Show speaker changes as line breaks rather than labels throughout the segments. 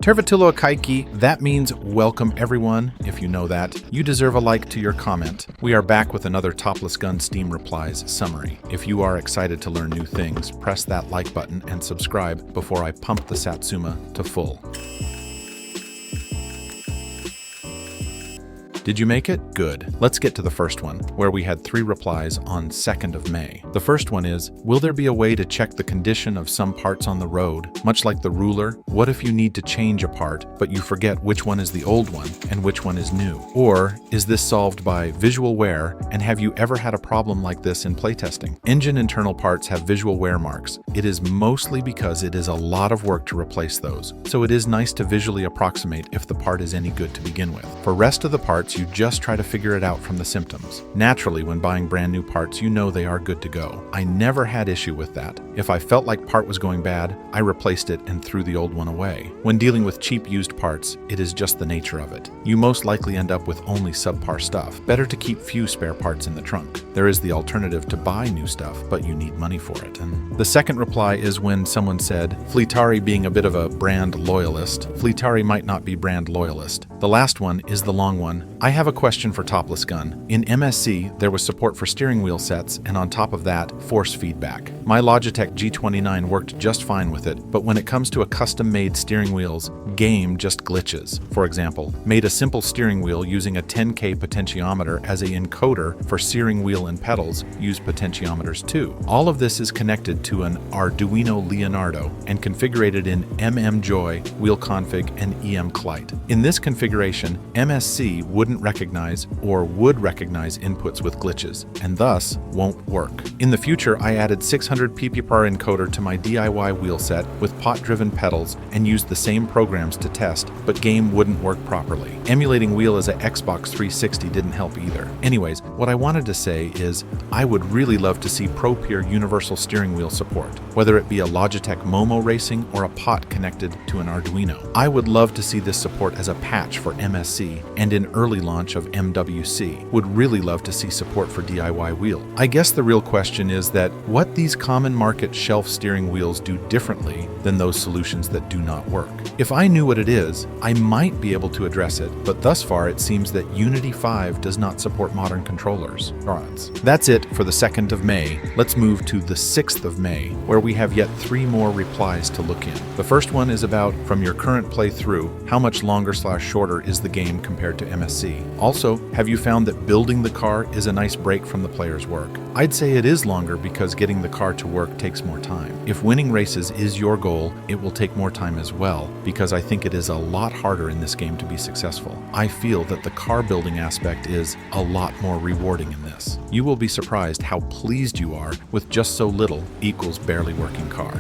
Tervetuloa Kaiki, that means welcome everyone, if you know that. You deserve a like to your comment. We are back with another Topless Gun Steam Replies summary. If you are excited to learn new things, press that like button and subscribe before I pump the Satsuma to full. Did you make it? Good. Let's get to the first one, where we had 3 replies on 2nd of May. The first one is, will there be a way to check the condition of some parts on the road? Much like the ruler, what if you need to change a part, but you forget which one is the old one and which one is new? Or is this solved by visual wear, and have you ever had a problem like this in playtesting? Engine internal parts have visual wear marks. It is mostly because it is a lot of work to replace those, so it is nice to visually approximate if the part is any good to begin with. For rest of the parts, you just try to figure it out from the symptoms. Naturally, when buying brand new parts, you know they are good to go. I never had issue with that. If I felt like part was going bad, I replaced it and threw the old one away. When dealing with cheap used parts, it is just the nature of it. You most likely end up with only subpar stuff. Better to keep few spare parts in the trunk. There is the alternative to buy new stuff, but you need money for it. And the second reply is when someone said, Fleetari being a bit of a brand loyalist. Fleetari might not be brand loyalist. The last one is the long one. I have a question for Topless Gun. In MSC, there was support for steering wheel sets, and on top of that, force feedback. My Logitech G29 worked just fine with it, but when it comes to a custom-made steering wheels, game just glitches. For example, made a simple steering wheel using a 10K potentiometer as a encoder for steering wheel and pedals, use potentiometers too. All of this is connected to an Arduino Leonardo and configured in mmJoy, wheel config, and emclite. In this configuration, MSC wouldn't recognize or would recognize inputs with glitches, and thus won't work. In the future, I added 600 ppr encoder to my DIY wheel set with pot-driven pedals and used the same programs to test, but game wouldn't work properly. Emulating wheel as a Xbox 360 didn't help either. Anyways, what I wanted to say is I would really love to see ProPeer universal steering wheel support, whether it be a Logitech Momo Racing or a pot connected to an Arduino. I would love to see this support as a patch for MSC and in early launch of MWC. Would really love to see support for DIY wheel. I guess the real question is that what these common market shelf steering wheels do differently than those solutions that do not work. If I knew what it is, I might be able to address it, but thus far it seems that Unity 5 does not support modern controllers. That's it for the 2nd of May. Let's move to the 6th of May, where we have yet 3 more replies to look in. The first one is about, from your current playthrough, how much longer/shorter is the game compared to MSC? Also, have you found that building the car is a nice break from the player's work? I'd say it is longer because getting the car to work takes more time. If winning races is your goal, it will take more time as well, because I think it is a lot harder in this game to be successful. I feel that the car building aspect is a lot more rewarding in this. You will be surprised how pleased you are with just so little equals barely working car.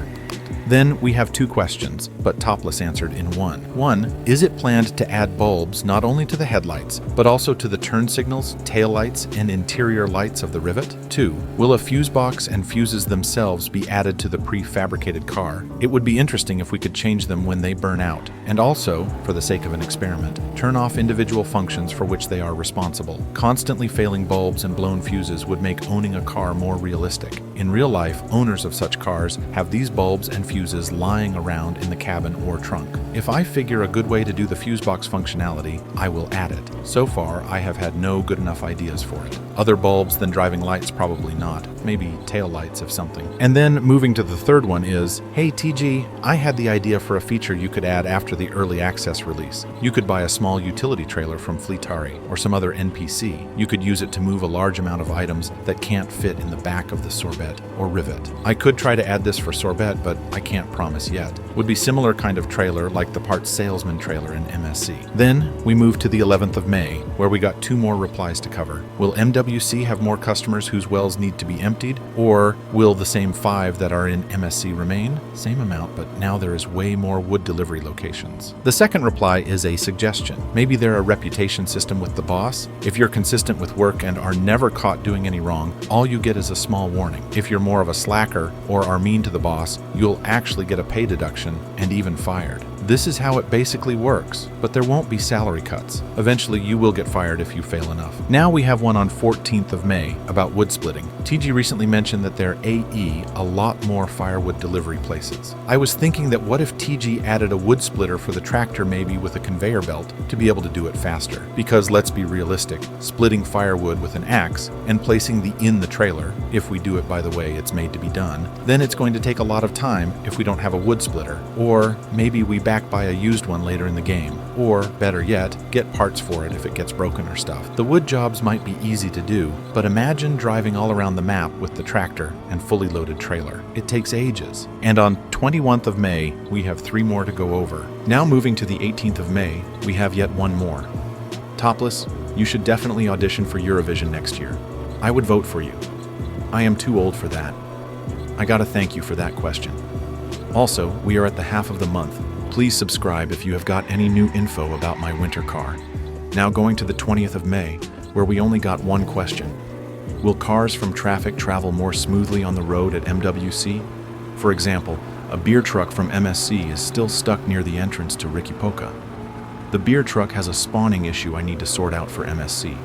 Then we have 2 questions, but Topless answered in one. One, is it planned to add bulbs not only to the headlights, but also to the turn signals, tail lights, and interior lights of the Rivett? 2, will a fuse box and fuses themselves be added to the prefabricated car? It would be interesting if we could change them when they burn out. And also, for the sake of an experiment, turn off individual functions for which they are responsible. Constantly failing bulbs and blown fuses would make owning a car more realistic. In real life, owners of such cars have these bulbs and fuses lying around in the cabin or trunk. If I figure a good way to do the fuse box functionality, I will add it. So far, I have had no good enough ideas for it. Other bulbs than driving lights, probably not. Maybe tail lights if something. And then moving to the third one is, hey TG, I had the idea for a feature you could add after the early access release. You could buy a small utility trailer from Fleetari or some other NPC. You could use it to move a large amount of items that can't fit in the back of the Sorbet or Rivett. I could try to add this for Sorbet, but I can't promise yet. Would be similar kind of trailer like the parts salesman trailer in MSC. Then we move to the 11th of May, where we got 2 more replies to cover. Will MWC have more customers whose wells need to be emptied, or will the same 5 that are in MSC remain? Same amount, but now there is way more wood delivery locations. The second reply is a suggestion. Maybe they're a reputation system with the boss. If you're consistent with work and are never caught doing any wrong, all you get is a small warning. If you're more of a slacker or are mean to the boss, you'll actually get a pay deduction and even fired. This is how it basically works, but there won't be salary cuts. Eventually, you will get fired if you fail enough. Now we have one on 14th of May about wood splitting. TG recently mentioned that there AE a lot more firewood delivery places. I was thinking that what if TG added a wood splitter for the tractor, maybe with a conveyor belt, to be able to do it faster? Because let's be realistic, splitting firewood with an axe and placing in the trailer, if we do it by the way it's made to be done, then it's going to take a lot of time if we don't have a wood splitter. Or maybe we back buy a used one later in the game. Or, better yet, get parts for it if it gets broken or stuff. The wood jobs might be easy to do, but imagine driving all around the map with the tractor and fully loaded trailer. It takes ages. And on 21st of May, we have 3 more to go over. Now moving to the 18th of May, we have yet 1 more. Topless, you should definitely audition for Eurovision next year. I would vote for you. I am too old for that. I gotta thank you for that question. Also, we are at the half of the month. Please subscribe if you have got any new info about my winter car. Now going to the 20th of May, where we only got 1 question. Will cars from traffic travel more smoothly on the road at MWC? For example, a beer truck from MSC is still stuck near the entrance to Rikipoka. The beer truck has a spawning issue I need to sort out for MSC.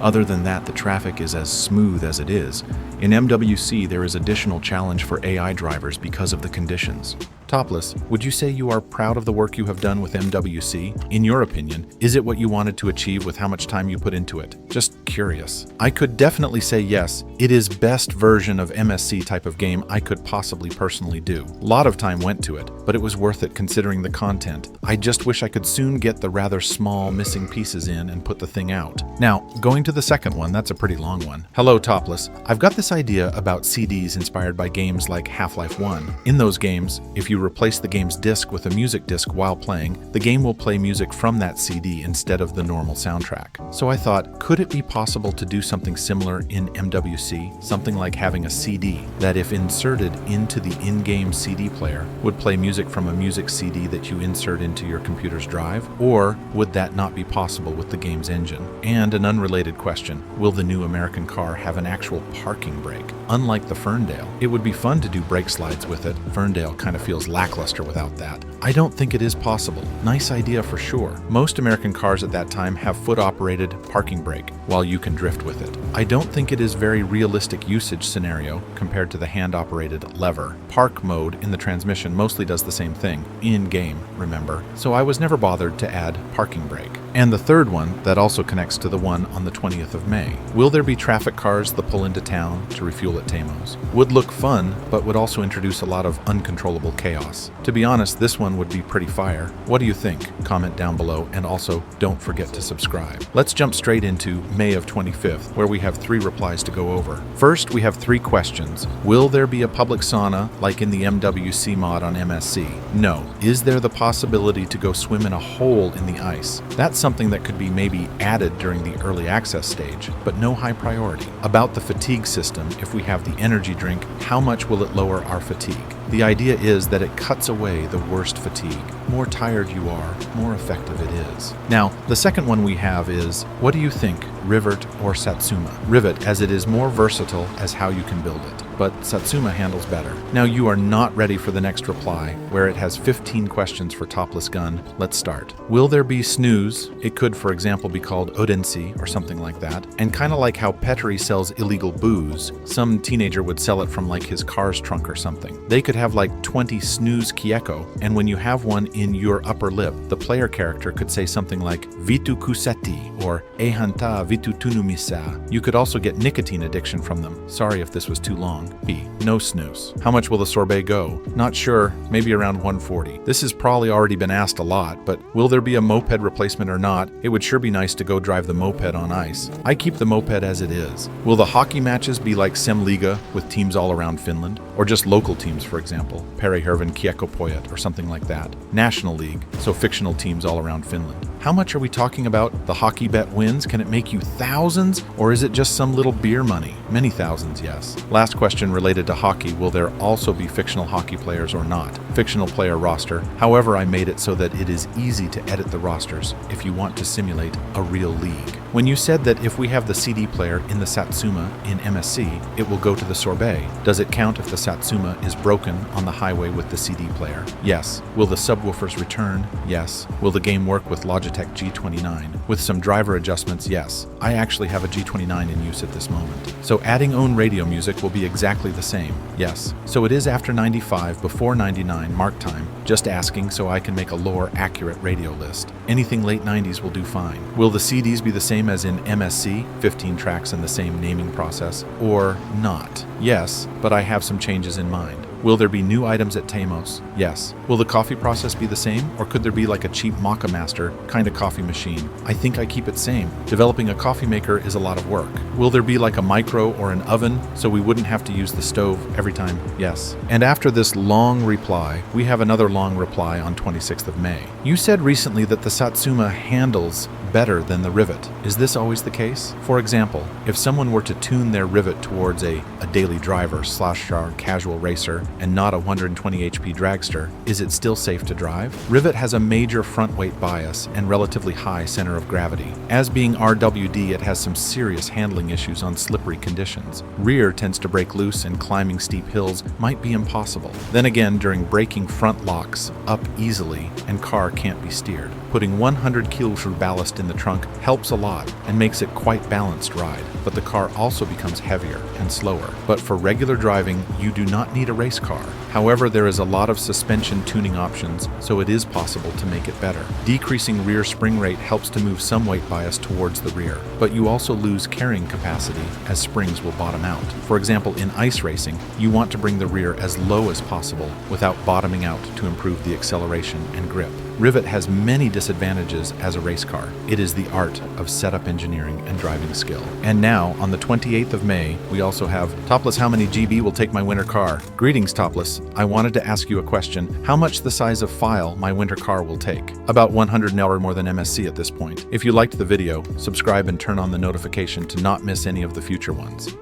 Other than that, the traffic is as smooth as it is. In MWC, there is additional challenge for AI drivers because of the conditions. Topless, would you say you are proud of the work you have done with MWC? In your opinion, is it what you wanted to achieve with how much time you put into it? Just curious. I could definitely say yes, it is best version of MSC type of game I could possibly personally do. A lot of time went to it, but it was worth it considering the content. I just wish I could soon get the rather small missing pieces in and put the thing out. Now, going to the second one, that's a pretty long one. Hello Topless, I've got this idea about CDs inspired by games like Half-Life 1. In those games, if you replace the game's disc with a music disc while playing, the game will play music from that CD instead of the normal soundtrack. So I thought, could it be possible to do something similar in MWC? Something like having a CD that, if inserted into the in-game CD player, would play music from a music CD that you insert into your computer's drive? Or would that not be possible with the game's engine? And an unrelated question, will the new American car have an actual parking brake? Unlike the Ferndale, it would be fun to do brake slides with it. Ferndale kind of feels lackluster without that. I don't think it is possible. Nice idea for sure. Most American cars at that time have foot-operated parking brake, while you can drift with it. I don't think it is very realistic usage scenario compared to the hand-operated lever. Park mode in the transmission mostly does the same thing, in-game, remember, so I was never bothered to add parking brake. And the third one, that also connects to the one on the 20th of May. Will there be traffic cars that pull into town to refuel at Tamos? Would look fun, but would also introduce a lot of uncontrollable chaos. To be honest, this one would be pretty fire. What do you think? Comment down below, and also don't forget to subscribe. Let's jump straight into May of 25th, where we have 3 replies to go over. First, we have 3 questions. Will there be a public sauna like in the MWC mod on MSC? No. Is there the possibility to go swim in a hole in the ice? That's something that could be maybe added during the early access stage, but no high priority. About the fatigue system, if we have the energy drink, how much will it lower our fatigue? The idea is that it cuts away the worst fatigue. More tired you are, more effective it is. Now, the second one we have is, what do you think, Rivett or Satsuma? Rivett, as it is more versatile as how you can build it, but Satsuma handles better. Now you are not ready for the next reply, where it has 15 questions for Topless Gun. Let's start. Will there be snooze? It could, for example, be called Odense or something like that. And kind of like how Petri sells illegal booze, some teenager would sell it from like his car's trunk or something. They could have like 20 snooze kieko, and when you have one in your upper lip, the player character could say something like Vitu kuseti or Ehanta Vitu tunumisa. You could also get nicotine addiction from them. Sorry if this was too long. B. No snooze. How much will the sorbet go? Not sure, maybe around 140. This has probably already been asked a lot, but will there be a moped replacement or not? It would sure be nice to go drive the moped on ice. I keep the moped as it is. Will the hockey matches be like Semliga with teams all around Finland? Or just local teams, for example, Perihirven Kiekopojat or something like that? National League, so fictional teams all around Finland. How much are we talking about? The hockey bet wins? Can it make you thousands? Or is it just some little beer money? Many thousands, yes. Last question related to hockey. Will there also be fictional hockey players or not? Fictional player roster. However, I made it so that it is easy to edit the rosters if you want to simulate a real league. When you said that if we have the CD player in the Satsuma in MSC, it will go to the sorbet, does it count if the Satsuma is broken on the highway with the CD player? Yes. Will the subwoofers return? Yes. Will the game work with Logitech G29? With some driver adjustments, yes. I actually have a G29 in use at this moment. So adding own radio music will be exactly the same. Yes. So it is after 95, before 99 mark time. Just asking so I can make a lore accurate radio list. Anything late 90s will do fine. Will the CDs be the same as in MSC, 15 tracks in the same naming process, or not? Yes, but I have some changes in mind. Will there be new items at Tamos? Yes. Will the coffee process be the same, or could there be like a cheap Maca Master kind of coffee machine? I think I keep it same. Developing a coffee maker is a lot of work. Will there be like a micro or an oven so we wouldn't have to use the stove every time? Yes. And after this long reply, we have another long reply on 26th of May. You said recently that the Satsuma handles better than the Rivett. Is this always the case? For example, if someone were to tune their Rivett towards a daily driver / casual racer and not a 120 HP dragster, is it still safe to drive? Rivett has a major front weight bias and relatively high center of gravity. As being RWD, it has some serious handling issues on slippery conditions. Rear tends to break loose and climbing steep hills might be impossible. Then again, during braking, front locks up easily and car can't be steered. Putting 100 kilos of ballast in the trunk helps a lot and makes it quite balanced ride, but the car also becomes heavier and slower. But for regular driving, you do not need a race car. However, there is a lot of suspension tuning options, so it is possible to make it better. Decreasing rear spring rate helps to move some weight bias towards the rear, but you also lose carrying capacity as springs will bottom out. For example, in ice racing, you want to bring the rear as low as possible without bottoming out to improve the acceleration and grip. Rivett has many disadvantages as a race car. It is the art of setup engineering and driving skill. And now, on the 28th of May, we also have Topless, how many GB will take my winter car? Greetings, Topless. I wanted to ask you a question. How much the size of file my winter car will take? About 100 an hour more than MSC at this point. If you liked the video, subscribe and turn on the notification to not miss any of the future ones.